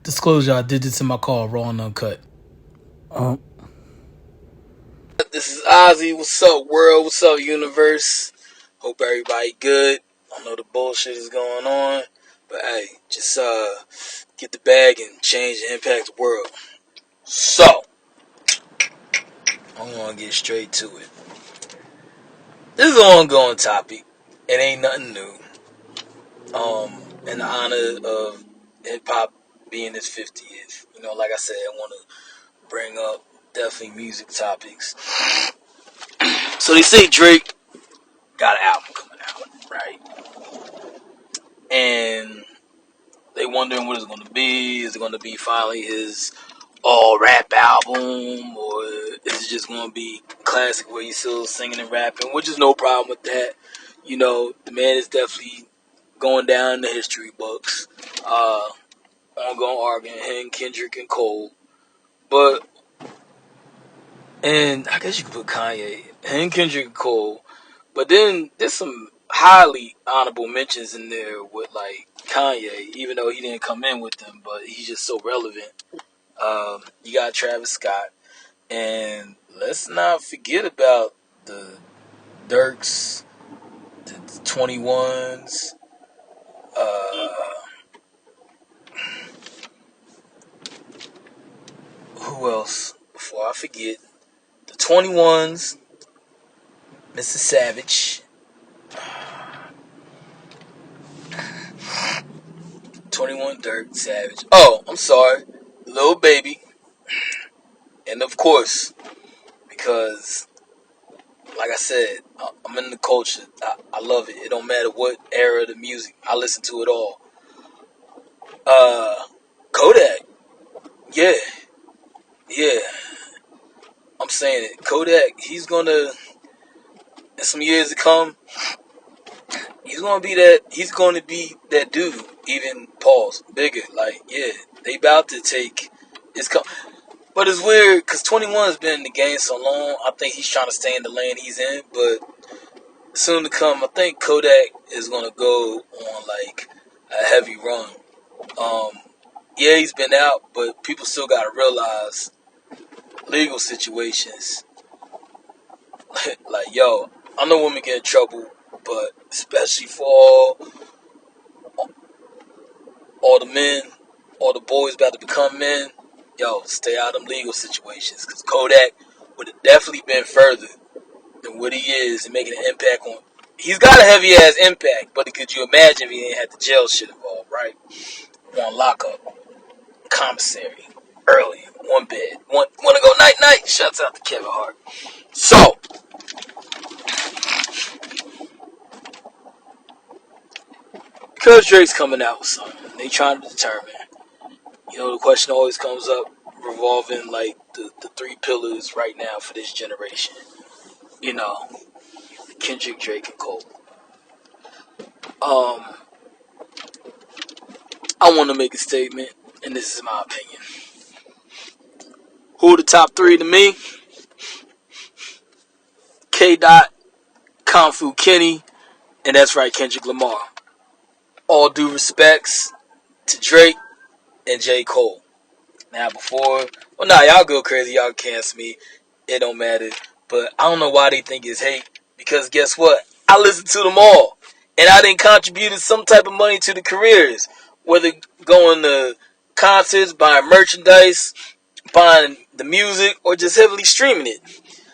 Disclosure, I did this in my car, raw and uncut. Um, This is Ozzy. What's up, world? What's up, universe? Hope everybody good. I know the bullshit is going on, but hey, just get the bag and change and impact the world. So, I'm gonna get straight to it. This is an ongoing topic. It ain't nothing new. In the honor of hip hop being its 50th, like I said, I want to bring up definitely music topics. So they say Drake got an album coming out, right? And they wondering what it's going to be. Is it going to be finally his all rap album, or is it just going to be classic where he's still singing and rapping? Which is no problem with that. The man is definitely going down in the history books. Ongoing arguing him, Kendrick, and Cole, but and I guess you could put Kanye and Kendrick and Cole, but then there's some highly honorable mentions in there with like Kanye, even though he didn't come in with them, but he's just so relevant. You got Travis Scott, and let's not forget about the Dirks, the 21s. Who else? Before I forget, the 21s, Mr. Savage, 21 Dirk Savage. Oh, I'm sorry, Lil Baby, and of course, because like I said, I'm in the culture. I love it. It don't matter what era of the music. I listen to it all. Uh, Kodak. Yeah, yeah. I'm saying it. Kodak. He's gonna in some years to come. He's gonna be that. He's gonna be that dude. Even pause bigger. Like yeah, they about to take. It's come. But it's weird because 21's been in the game so long. I think he's trying to stay in the lane he's in. But soon to come, I think Kodak is gonna go on like a heavy run. Um, yeah, he's been out, but people still gotta realize legal situations. Like, yo, I know women get in trouble, but especially for all the men, all the boys about to become men, yo, stay out of them legal situations. Because Kodak would have definitely been further than what he is and making an impact on. He's got a heavy ass impact, but could you imagine if he didn't have the jail shit involved, right? On lockup, commissary, early, one bed, want to go night night? Shouts out to Kevin Hart. So, because Drake's coming out with something, they trying to determine. The question always comes up revolving like the three pillars right now for this generation. You know, Kendrick, Drake, and Cole. Um, I want to make a statement, and this is my opinion. Who are the top three to me? K. Dot, Kung Fu Kenny, and that's right, Kendrick Lamar. All due respects to Drake and J. Cole. Now y'all go crazy, y'all cancel me. It don't matter. But I don't know why they think it's hate. Because guess what? I listened to them all. And I didn't contribute some type of money to the careers. Whether going to concerts, buying merchandise, buying the music, or just heavily streaming it.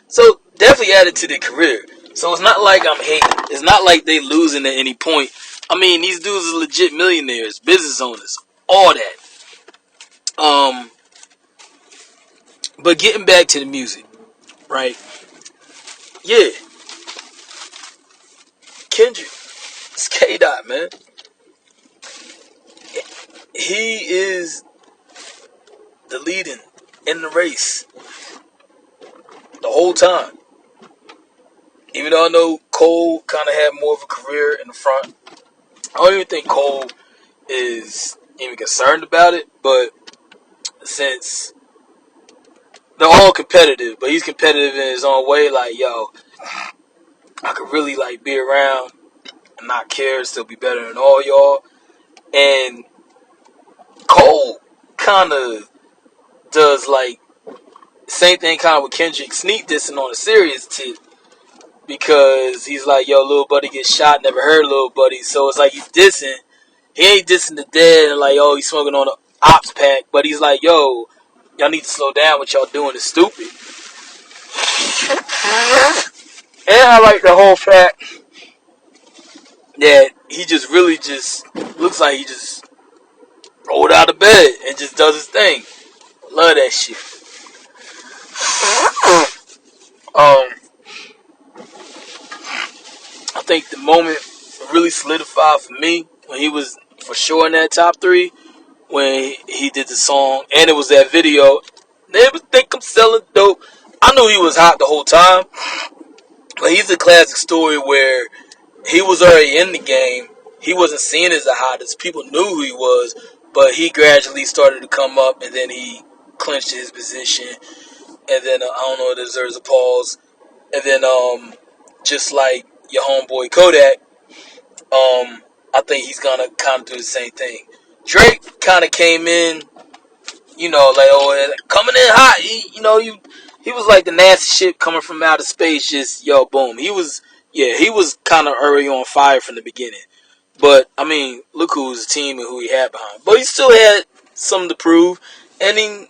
So definitely added to their career. So it's not like I'm hating. It's not like they losing at any point. I mean, these dudes are legit millionaires, business owners, all that. But getting back to the music, right? Yeah, Kendrick, it's K. Dot, man. He is the leading in the race the whole time. Even though I know Cole kind of had more of a career in the front, I don't even think Cole is even concerned about it. But since they're all competitive, but he's competitive in his own way, like, yo, I could really like be around and not care, still be better than all y'all. And Cole kind of does like same thing kind of with Kendrick sneak dissing on a serious tip because he's like, yo, little buddy gets shot, never heard little buddy. So it's like he's dissing. He ain't dissing the dead and like, oh, he's smoking on an ops pack, but he's like, yo, y'all need to slow down. What y'all doing is stupid. And I like the whole fact that he just really just looks like he just rolled out of bed and just does his thing. Love that shit. Um, I think the moment really solidified for me when he was for sure in that top three when he did the song and it was that video. Never think I'm selling dope. I knew he was hot the whole time, but he's a classic story where he was already in the game. He wasn't seen as the hottest. People knew who he was, but he gradually started to come up, and then he clinched his position. And then I don't know, it deserves a pause. And then just like your homeboy Kodak, I think he's gonna kind of do the same thing. Drake kind of came in, like coming in hot. He was like the nasty shit coming from outer space. Just boom. He was kind of already on fire from the beginning. But I mean, look who's the team and who he had behind. But he still had something to prove. And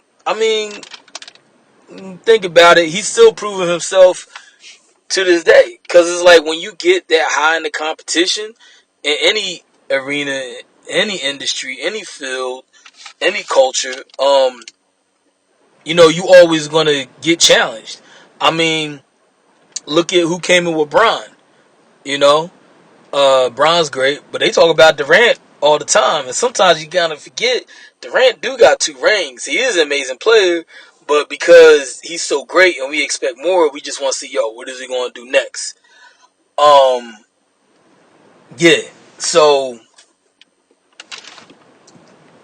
think about it, he's still proving himself to this day. Because it's like when you get that high in the competition in any arena, any industry, any field, any culture, you always gonna get challenged. I mean, look at who came in with Bron. You know, Bron's great, but they talk about Durant all the time, and sometimes you gotta forget Durant do got 2 rings. He is an amazing player, but because he's so great and we expect more, we just want to see, what is he gonna do next? Yeah. So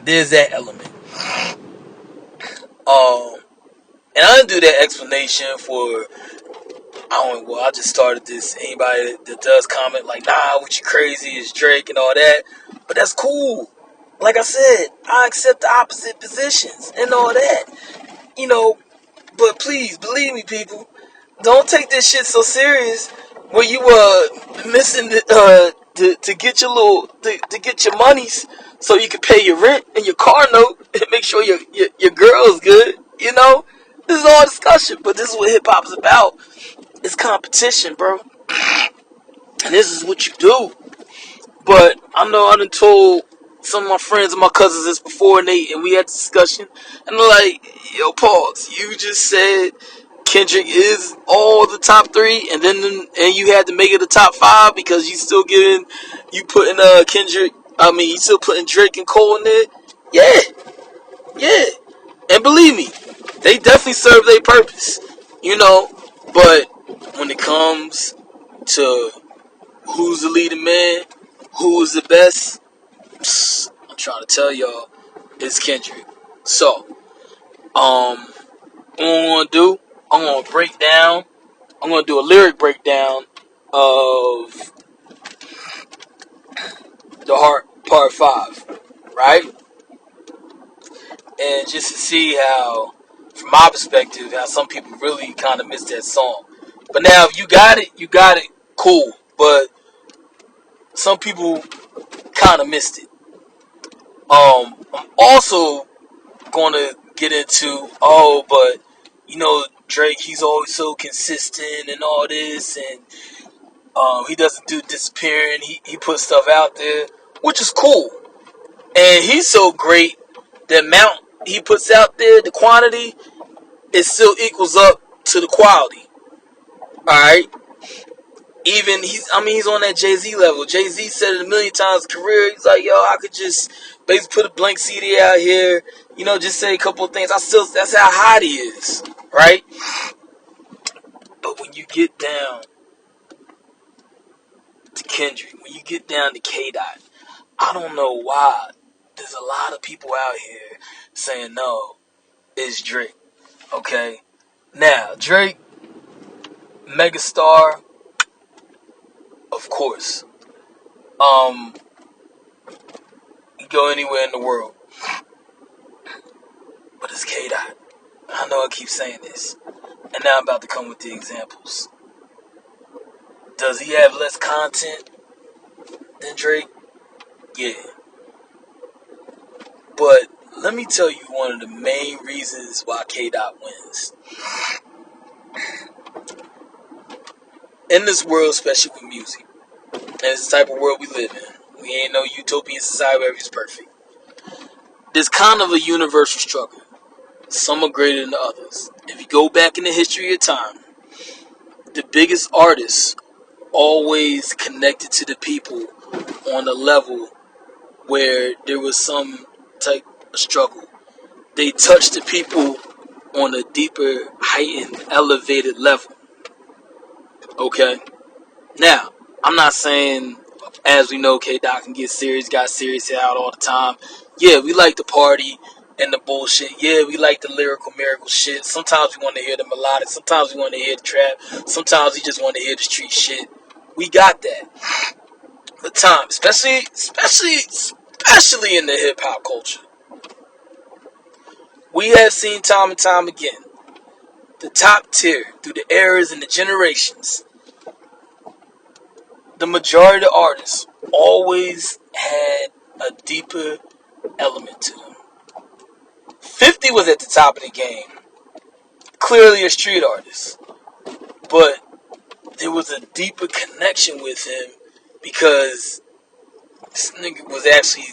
there's that element. And I didn't do that explanation for I just started this. Anybody that does comment like, nah, what you crazy is Drake and all that. But that's cool. Like I said, I accept the opposite positions and all that. You know, but please, believe me, people, don't take this shit so serious when you missing to get your to get your monies so you can pay your rent and your car note and make sure your girl's good. This is all discussion, but this is what hip hop is about. It's competition, bro. And this is what you do. But I know I done told some of my friends and my cousins this before, and we had this discussion, and they're like, "Yo, pause. You just said Kendrick is all the top three, and you had to make it the top 5 because you putting Kendrick. I mean, you still putting Drake and Cole in there. Yeah, yeah. And believe me, they definitely serve their purpose. But when it comes to who's the leading man, who is the best, I'm trying to tell y'all, it's Kendrick. So, what I'm gonna do, I'm gonna do a lyric breakdown of the Heart Part 5, right? And just to see how, from my perspective, how some people really kind of miss that song. But now, if you got it, cool. But some people kind of missed it. I'm also going to get into, but Drake, he's always so consistent and all this, and he doesn't do disappearing. He puts stuff out there, which is cool. And he's so great. The amount he puts out there, the quantity, it still equals up to the quality. All right. Even he's on that Jay-Z level. Jay-Z said it a million times in his career. He's like, yo, I could just basically put a blank CD out here, just say a couple of things. That's how hot he is, right? But when you get down to Kendrick, when you get down to K-Dot, I don't know why there's a lot of people out here saying no, it's Drake. Okay? Now, Drake, megastar, of course. You go anywhere in the world. Dot. I know I keep saying this, and now I'm about to come with the examples. Does he have less content than Drake? Yeah. But let me tell you one of the main reasons why K. Dot wins. In this world, especially with music, and it's the type of world we live in, we ain't no utopian society where everything's perfect. There's kind of a universal struggle. Some are greater than the others. If you go back in the history of time, the biggest artists always connected to the people on a level where there was some type of struggle. They touched the people on a deeper, heightened, elevated level. Okay? Now, I'm not saying, as we know, K-Dot can get serious, got serious out all the time. Yeah, we like the party and the bullshit. Yeah, we like the lyrical miracle shit. Sometimes we want to hear the melodic. Sometimes we want to hear the trap. Sometimes we just want to hear the street shit. We got that. But time, especially in the hip hop culture, we have seen time and time again the top tier through the eras and the generations. The majority of the artists always had a deeper element to them. 50 was at the top of the game, clearly a street artist, but there was a deeper connection with him because this nigga was actually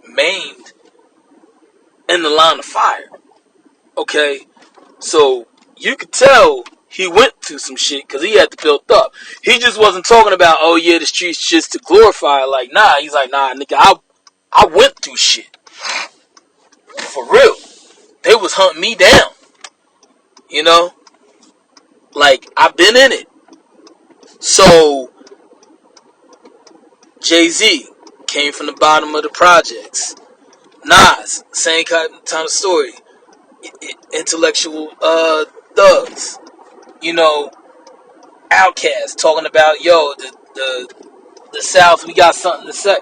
maimed in the line of fire. Okay, so you could tell he went through some shit because he had to build up. He just wasn't talking about, oh yeah, the streets just to glorify it. Like, nah, he's like, nah, nigga, I went through shit. For real. They was hunting me down. You know? Like, I've been in it. So, Jay-Z came from the bottom of the projects. Nas, same kind of story. Intellectual thugs. You know, Outkast talking about, yo, the South, we got something to say.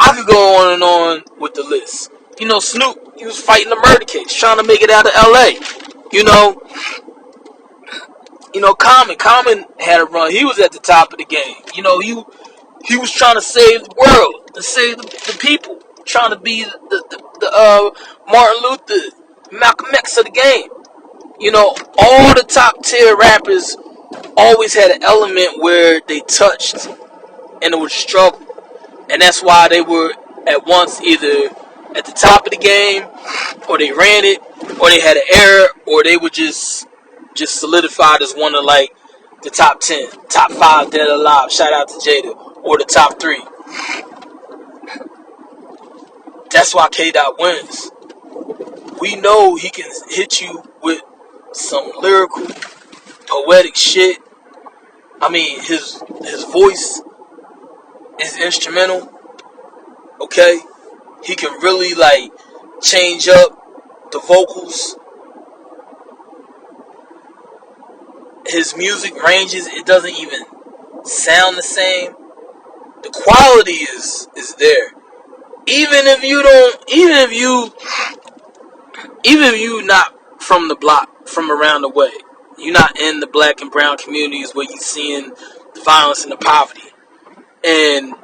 I could go on and on with the list. You know, Snoop, he was fighting a murder case, trying to make it out of LA. You know, Common had a run. He was at the top of the game. You know, he was trying to save the world, to save the people, trying to be the Martin Luther, Malcolm X of the game. You know, all the top tier rappers always had an element where they touched and it was a struggle. And that's why they were at once either at the top of the game, or they ran it, or they had an error, or they were just solidified as one of like the top 10, top 5 dead or alive. Shout out to Jada, or the top 3. That's why K. Dot wins. We know he can hit you with some lyrical, poetic shit. I mean, his voice is instrumental. Okay, he can really like change up the vocals. His music ranges, it doesn't even sound the same. The quality is there. Even if you not from the block, from around the way, you're not in the black and brown communities where you're seeing the violence and the poverty, and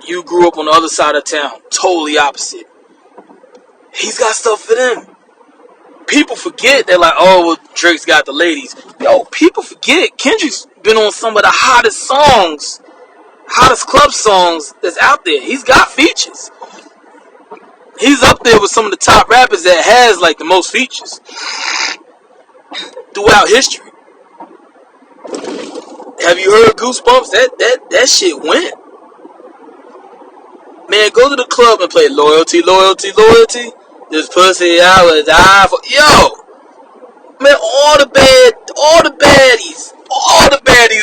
you grew up on the other side of town, totally opposite. He's got stuff for them. People forget, they're like, oh, well, Drake's got the ladies. Yo, people forget Kendrick's been on some of the hottest club songs that's out there. He's got features. He's up there with some of the top rappers that has like the most features throughout history. Have you heard Goosebumps? That shit went. Man, go to the club and play Loyalty, Loyalty, Loyalty. This pussy I would die for. Yo! Man, all the baddies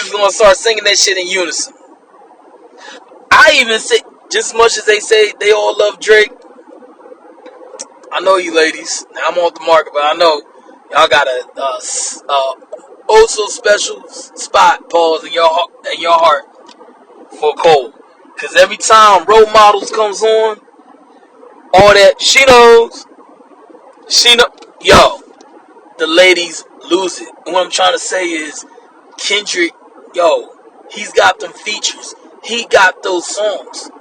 is gonna start singing that shit in unison. I even say, just as much as they say they all love Drake, I know you ladies. Now I'm off the market, but I know y'all got a oh so special spot, pause, in your heart for Cole. Cause every time Role Models comes on, all that she knows, yo, the ladies lose it. And what I'm trying to say is, Kendrick, yo, he's got them features. He got those songs.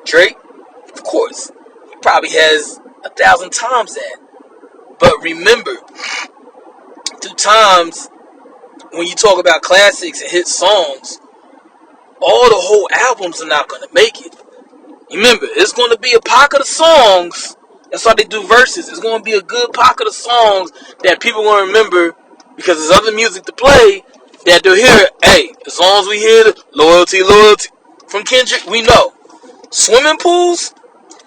Drake, of course, he probably has 1,000 times that. But remember, through times when you talk about classics and hit songs, all the whole albums are not going to make it. Remember, it's going to be a pocket of songs. That's why they do verses. It's going to be a good pocket of songs that people will remember because there's other music to play that they'll hear. Hey, as long as we hear the loyalty, loyalty from Kendrick, we know. Swimming pools,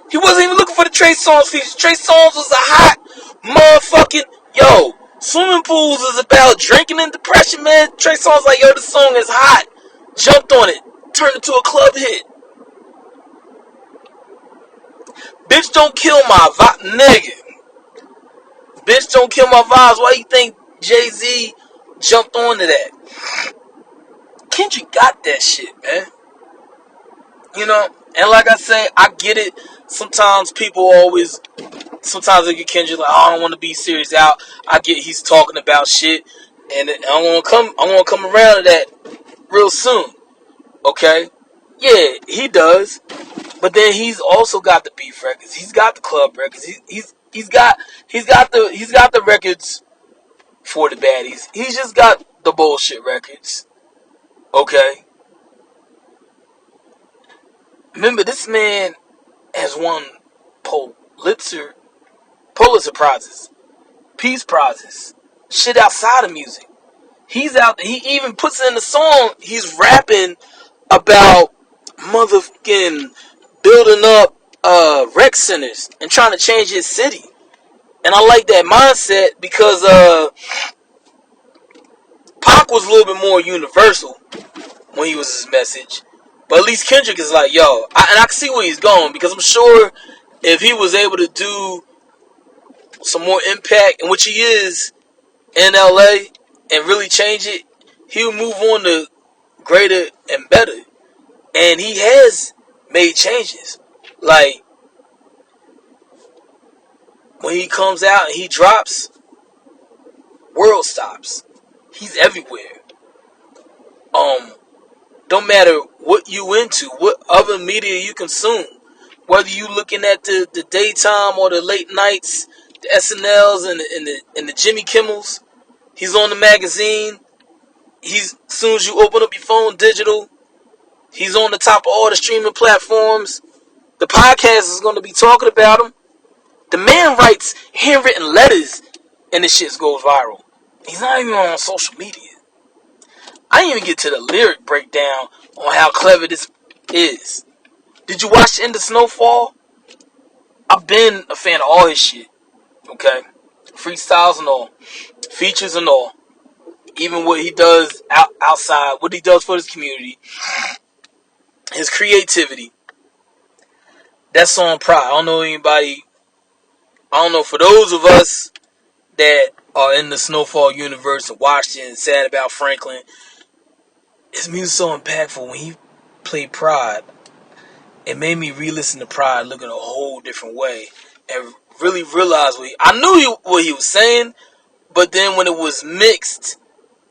he wasn't even looking for the Trey Songz feature. Trey Songz was a hot motherfucking, yo, swimming pools is about drinking and depression, man. Trey Songz like, yo, this song is hot. Jumped on it. Turned it to a club hit. Bitch, don't kill my vibe. Nigga. Bitch, don't kill my vibes. Why you think Jay-Z jumped onto that? Kendrick got that shit, man. You know? And like I say, I get it. Sometimes they get Kendrick like, oh, I don't want to be serious out. I get he's talking about shit. And I'm gonna come around to that real soon. Okay? Yeah, he does. But then he's also got the beef records. He's got the club records. He's got the records for the baddies. He's just got the bullshit records. Okay. Remember, this man has won Pulitzer prizes, peace prizes, shit outside of music. He's out. He even puts it in the song. He's rapping about motherfucking building up rec centers and trying to change his city. And I like that mindset because Pac was a little bit more universal when he was his message. But at least Kendrick is like, yo, and I can see where he's going because I'm sure if he was able to do some more impact, in which he is in LA, and really change it, he would move on to greater and better. And he has made changes. Like, when he comes out and he drops, world stops. He's everywhere. Don't matter what you into, what other media you consume, whether you looking at the daytime or the late nights, the SNLs and the Jimmy Kimmels, he's on the magazine. He's, as soon as you open up your phone, digital, he's on the top of all the streaming platforms. The podcast is going to be talking about him. The man writes handwritten letters and this shit goes viral. He's not even on social media. I didn't even get to the lyric breakdown on how clever this is. Did you watch the end of Snowfall? I've been a fan of all his shit. Okay? Freestyles and all. Features and all. Even what he does outside. What he does for his community. His creativity. That song Pride. I don't know for those of us that are in the Snowfall universe and watched it and sad about Franklin. His music's so impactful. When he played Pride, it made me re-listen to Pride, look in a whole different way, and really realize I knew what he was saying, but then when it was mixed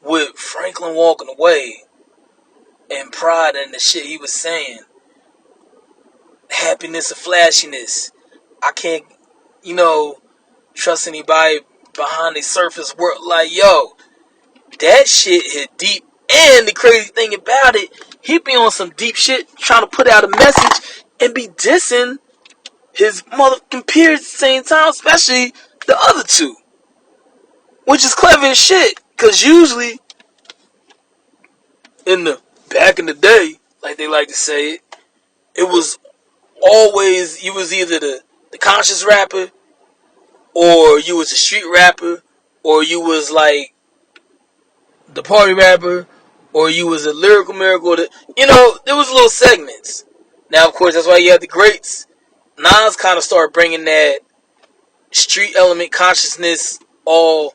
with Franklin walking away and Pride and the shit he was saying, happiness or flashiness, I can't, trust anybody behind the surface work. Like, yo, that shit hit deep. And the crazy thing about it, he be on some deep shit trying to put out a message and be dissing his motherfucking peers at the same time, especially the other two. Which is clever as shit. Because usually, back in the day, like they like to say it, it was always, you was either the conscious rapper, or you was a street rapper, or you was like the party rapper, or you was a lyrical miracle. There was little segments. Now, of course, that's why you have the greats. Nas kind of started bringing that street element, consciousness, all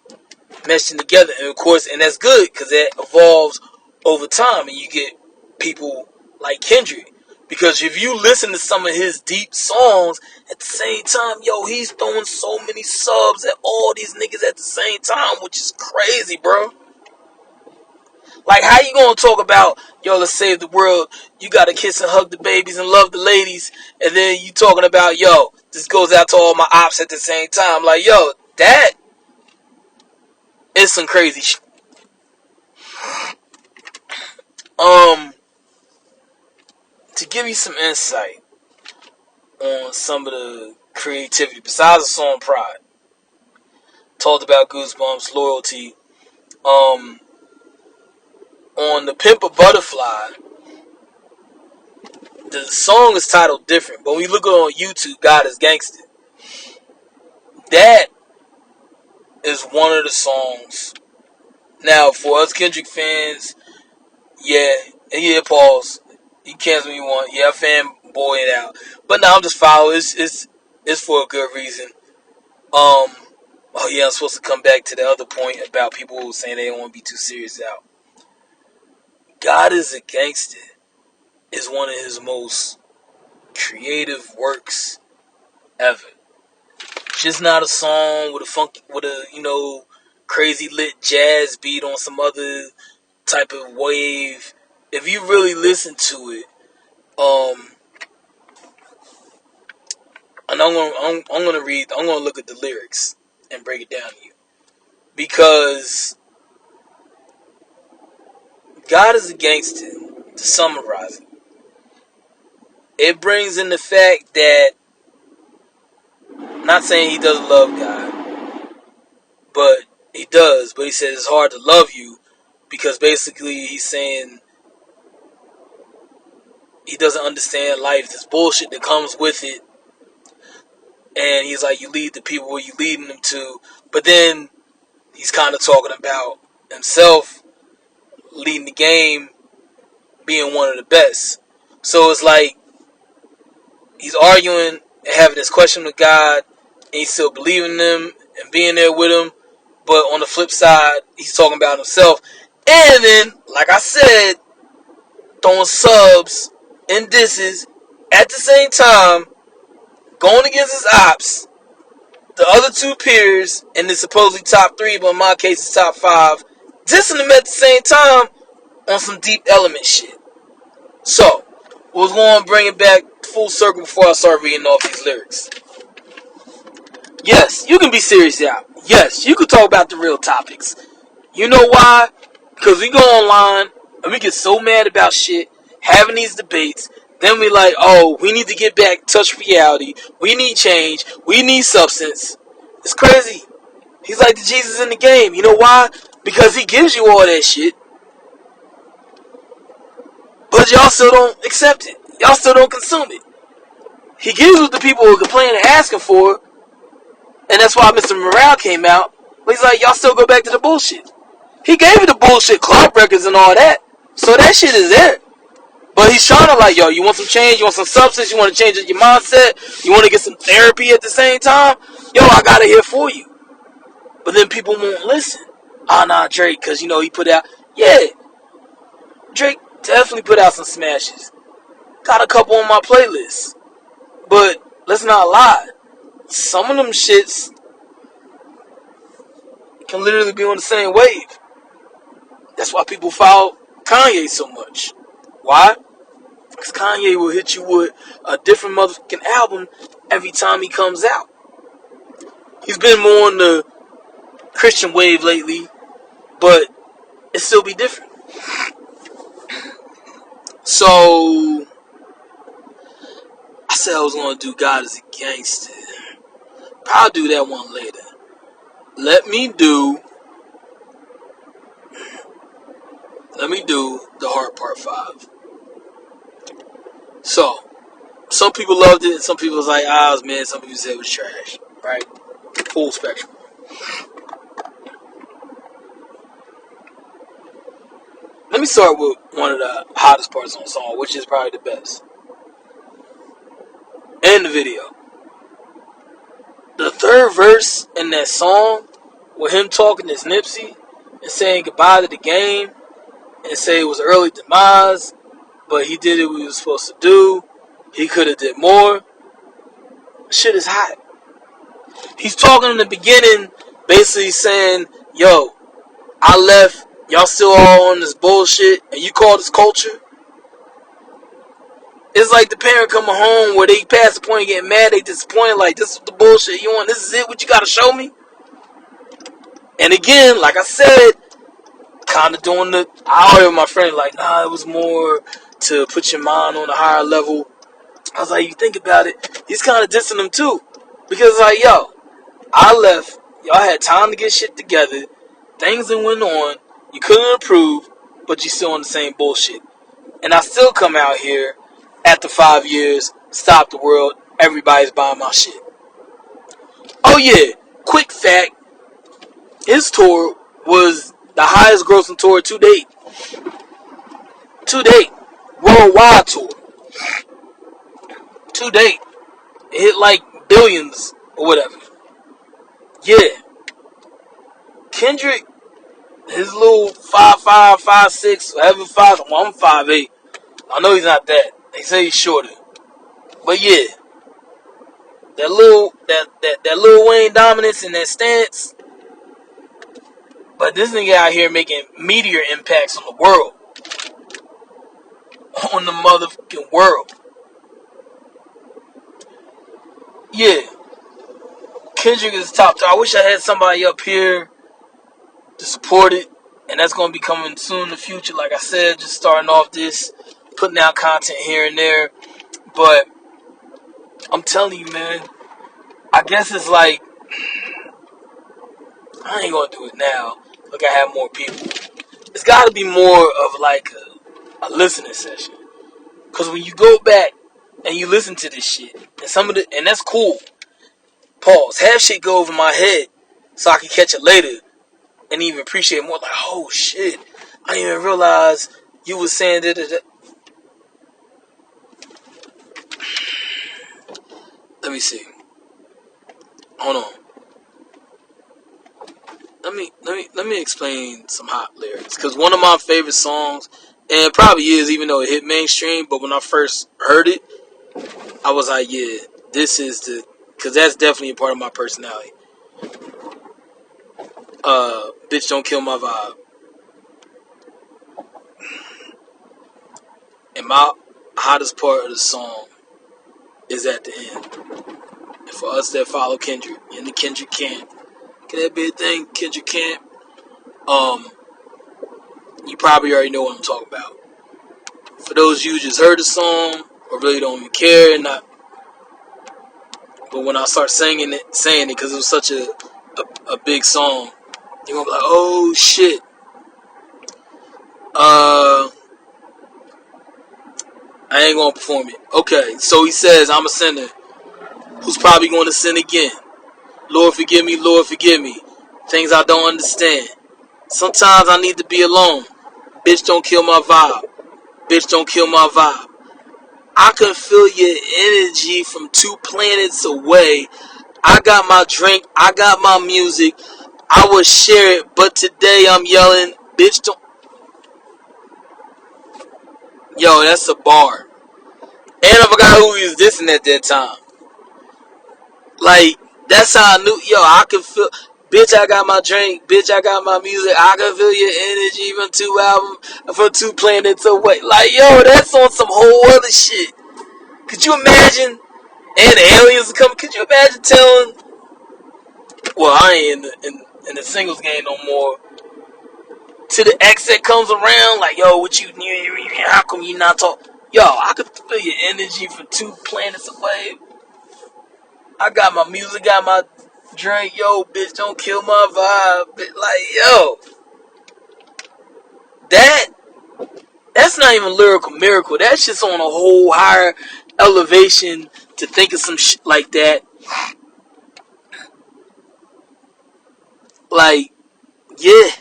meshing together. And, of course, and that's good because that evolves over time. And you get people like Kendrick Because if you listen to some of his deep songs, at the same time, yo, he's throwing so many subs at all these niggas at the same time, which is crazy, bro. Like, how you gonna talk about, yo, let's save the world, you gotta kiss and hug the babies and love the ladies, and then you talking about, yo, this goes out to all my ops at the same time. Like, yo, that is some crazy shit. To give you some insight on some of the creativity, besides the song Pride, talked about Goosebumps, Loyalty, on the Pimp a Butterfly, the song is titled different, but when you look on YouTube, God is Gangsta. That is one of the songs. Now, for us Kendrick fans, yeah, pause. You cancel when you want. Yeah, fanboy it out. But now I'm just following. It's for a good reason. Oh yeah, I'm supposed to come back to the other point about people saying they don't want to be too serious out. God is a Gangster is one of his most creative works ever. It's just not a song with a crazy lit jazz beat on some other type of wave. If you really listen to it, and I'm gonna look at the lyrics and break it down to you, because God is a Gangster. To summarize it, it brings in the fact that, I'm not saying he doesn't love God, but he does. But he says it's hard to love you, because basically he's saying he doesn't understand life, this bullshit that comes with it. And he's like, you lead the people where you leading them to. But then he's kind of talking about himself leading the game, being one of the best. So it's like he's arguing and having this question with God, and he's still believing them and being there with him. But on the flip side, he's talking about himself. And then, like I said, throwing subs and disses at the same time, going against his ops, the other two peers, and the supposedly top three, but in my case it's top five, dissing them at the same time on some deep element shit. So, we're going to bring it back full circle before I start reading off these lyrics. Yes, you can be serious out. Yes, you can talk about the real topics. You know why? Because we go online and we get so mad about shit, having these debates. Then we like, oh, we need to get back, touch reality. We need change. We need substance. It's crazy. He's like the Jesus in the game. You know why? Because he gives you all that shit. But y'all still don't accept it. Y'all still don't consume it. He gives what the people are complaining and asking for. And that's why Mr. Morale came out. But he's like, y'all still go back to the bullshit. He gave you the bullshit club records and all that. So that shit is there. But he's trying to like, yo, you want some change? You want some substance? You want to change your mindset? You want to get some therapy at the same time? Yo, I got it here for you. But then people won't listen. Ah, nah, Drake, because, he put out... Yeah, Drake definitely put out some smashes. Got a couple on my playlist. But let's not lie. Some of them shits can literally be on the same wave. That's why people follow Kanye so much. Why? Because Kanye will hit you with a different motherfucking album every time he comes out. He's been more on the Christian wave lately, but it still be different. So, I said I was going to do God is a Gangster. I'll do that one later. Let me do the Heart Part 5. So, some people loved it, and some people was like, it was man, some people said it was trash. Right? Full spectrum. Let me start with one of the hottest parts on the song, which is probably the best. In the video. The third verse in that song, with him talking to Nipsey and saying goodbye to the game and say it was early demise, but he did what he was supposed to do. He could have did more. Shit is hot. He's talking in the beginning, basically saying, yo, I left, y'all still all on this bullshit, and you call this culture? It's like the parent coming home where they pass the point and getting mad, they disappointed, like, this is the bullshit you want, this is it, what you gotta show me? And again, like I said, kind of doing the, I heard my friend like, nah, it was more to put your mind on a higher level. I was like, you think about it, he's kind of dissing them too. Because like, yo, I left, y'all had time to get shit together, things that went on, you couldn't improve, but you still on the same bullshit. And I still come out here after 5 years, stop the world, everybody's buying my shit. Oh yeah, quick fact, his tour was the highest grossing tour to date. To date. Worldwide tour. To date. It hit like billions or whatever. Yeah. Kendrick, his little 5'5", 5'6", whatever 5. Well, I'm 5'8". I know he's not that. They say he's shorter. But yeah. That little Wayne dominance and that stance. But this nigga out here making meteor impacts on the world. On the motherfucking world. Yeah. Kendrick is top tier. I wish I had somebody up here to support it. And that's going to be coming soon in the future. Like I said, just starting off this. Putting out content here and there. But I'm telling you, man. I guess it's like, I ain't going to do it now. Look, I have more people. It's got to be more of like a listening session. Because when you go back and you listen to this shit, and that's cool. Pause. Have shit go over my head so I can catch it later and even appreciate it more. Like, oh shit, I didn't even realize you was saying that. Let me see. Hold on. Let me explain some hot lyrics. Because one of my favorite songs, and it probably is, even though it hit mainstream, but when I first heard it, I was like, yeah, this is the, because that's definitely a part of my personality. Bitch, don't kill my vibe. And my hottest part of the song is at the end. And for us that follow Kendrick in the Kendrick camp, can that be a thing? Kendrick camp. You probably already know what I'm talking about. For those of you who just heard the song or really don't even care, not. But when I start saying it because it was such a big song, you're gonna be like, oh shit. I ain't gonna perform it. Okay, so he says, I'm a sinner who's probably going to sin again. Lord forgive me, Lord forgive me. Things I don't understand. Sometimes I need to be alone. Bitch, don't kill my vibe. Bitch, don't kill my vibe. I can feel your energy from 2 planets away. I got my drink, I got my music. I would share it, but today I'm yelling, bitch, don't. Yo, that's a bar. And I forgot who he was dissing at that time. Like, that's how I knew, yo, I could feel, bitch, I got my drink, bitch, I got my music, I can feel your energy from 2 albums, from 2 planets away. Like, yo, that's on some whole other shit. Could you imagine? And the aliens are coming, could you imagine telling, well, I ain't in the singles game no more, to the ex that comes around, like, yo, what you, how come you not talk? Yo, I could feel your energy from 2 planets away. I got my music, got my drink, yo, bitch, don't kill my vibe. Like, yo, that's not even lyrical miracle. That's just on a whole higher elevation to think of some shit like that. Like, yeah.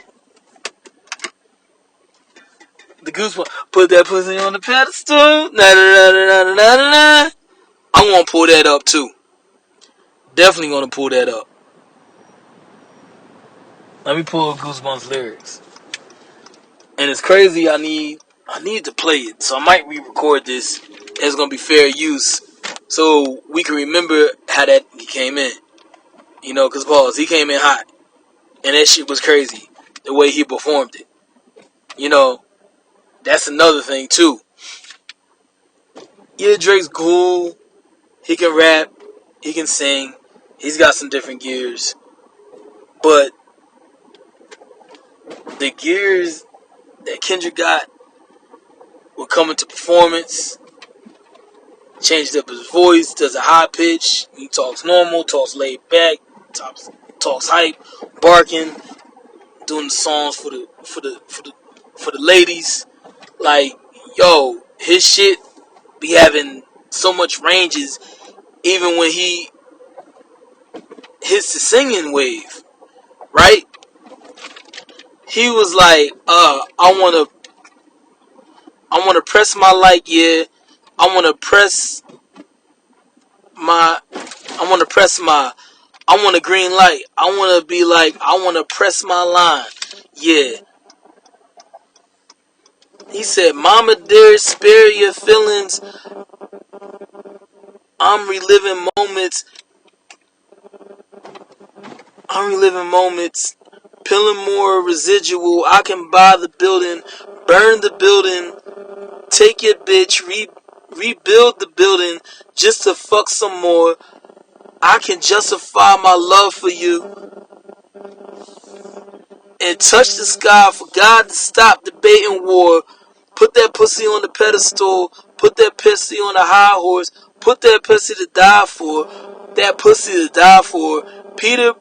The goosebumps. Put that pussy on the pedestal. Na na na na na na na. I'm gonna pull that up too. Definitely gonna pull that up. Let me pull Goosebumps lyrics. And it's crazy. I need I need to play it, so I might re-record this. It's gonna be fair use, so we can remember how that he came in. You know, cause pause, he came in hot, and that shit was crazy. The way he performed it. You know, that's another thing too. Yeah, Drake's cool. He can rap. He can sing. He's got some different gears, but the gears that Kendrick got were coming to performance. Changed up his voice, does a high pitch. He talks normal, talks laid back, talks hype, barking, doing the songs for the ladies. Like, yo, his shit be having so much ranges. Even when he hits the singing wave, right? He was like, I wanna press my like, yeah. I wanna press my, I wanna press my, I want a green light. I want to be like, I want to press my line. Yeah. He said, Mama dear, spare your feelings. I'm reliving moments. I'm reliving moments. Peeling more residual. I can buy the building. Burn the building. Take your bitch. Rebuild the building. Just to fuck some more. I can justify my love for you. And touch the sky for God to stop debating war. Put that pussy on the pedestal. Put that pussy on the high horse. Put that pussy to die for. That pussy to die for. Peter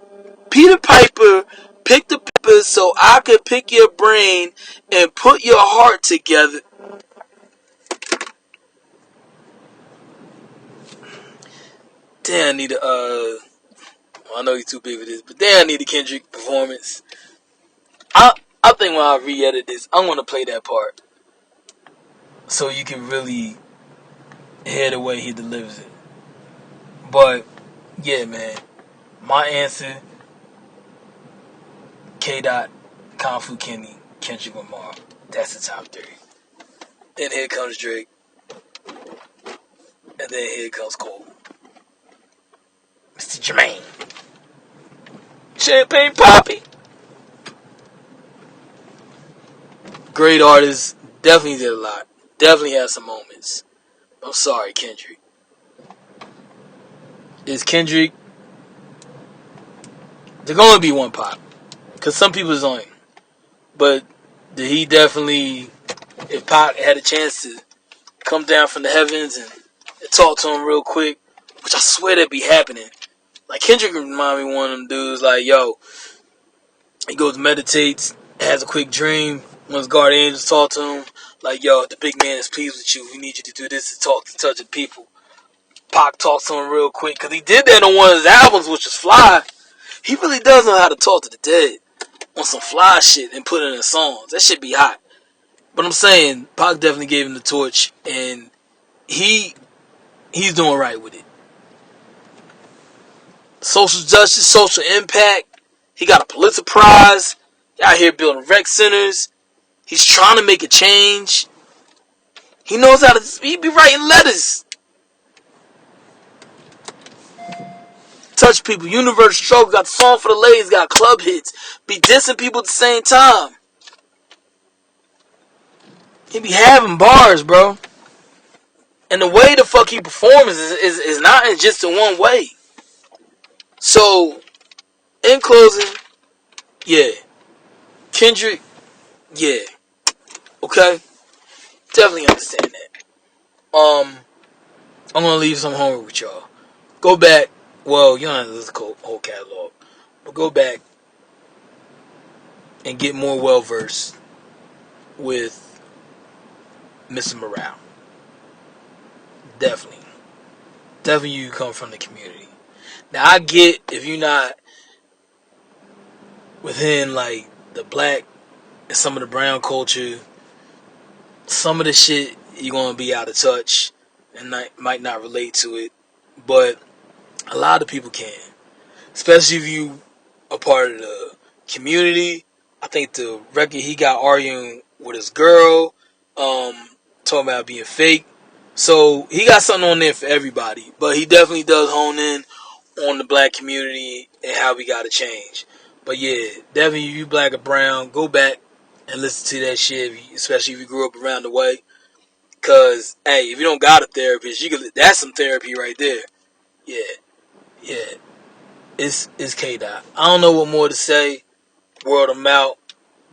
Piper picked the peppers so I could pick your brain and put your heart together. Damn, I need a, I know he's too big for this, but damn, I need a Kendrick performance. I, I think when I re-edit this, I'm going to play that part so you can really hear the way he delivers it. But, yeah, man. My answer, K. Dot, Kung Fu Kenny, Kendrick Lamar. That's the top three. Then here comes Drake. And then here comes Cole. Mr. Jermaine. Champagne Poppy. Great artist. Definitely did a lot. Definitely had some moments. I'm sorry, Kendrick. Is Kendrick... There's going to be one pop. Because some people is on him. But did he definitely... If Pac had a chance to come down from the heavens and talk to him real quick, which I swear that be happening. Like, Kendrick remind me of one of them dudes, like, yo, he goes meditates, has a quick dream, when his guardian angels talk to him, like, yo, the big man is pleased with you, we need you to do this to talk to touch the people. Pac talks to him real quick, because he did that on one of his albums, which was fly. He really does know how to talk to the dead on some fly shit and put it in songs. That shit be hot. But I'm saying, Pac definitely gave him the torch, and he's doing right with it. Social justice, social impact. He got a Pulitzer Prize. He out here building rec centers. He's trying to make a change. He knows how to. He be writing letters. Touch people. Universe Stroke. Got song for the ladies. Got club hits. Be dissing people at the same time. He be having bars, bro. And the way the fuck he performs is not just in one way. So, in closing, yeah. Kendrick, yeah. Okay? Definitely understand that. I'm gonna leave some homework with y'all. Go back. Well, you don't have to listen to the whole catalog, but go back and get more well versed with Mr. Morale. Definitely, you come from the community. Now I get if you're not within like the black and some of the brown culture, some of the shit you're gonna be out of touch and might not relate to it, but a lot of people can, especially if you a part of the community. I think the record he got arguing with his girl talking about being fake. So he got something on there for everybody, but he definitely does hone in on the black community and how we gotta change. But yeah, definitely if you black or brown, go back and listen to that shit, especially if you grew up around the way. Cause hey, if you don't got a therapist, that's some therapy right there. Yeah, yeah. It's K Dot. I don't know what more to say. World, I'm out.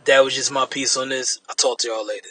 That was just my piece on this. I'll talk to y'all later.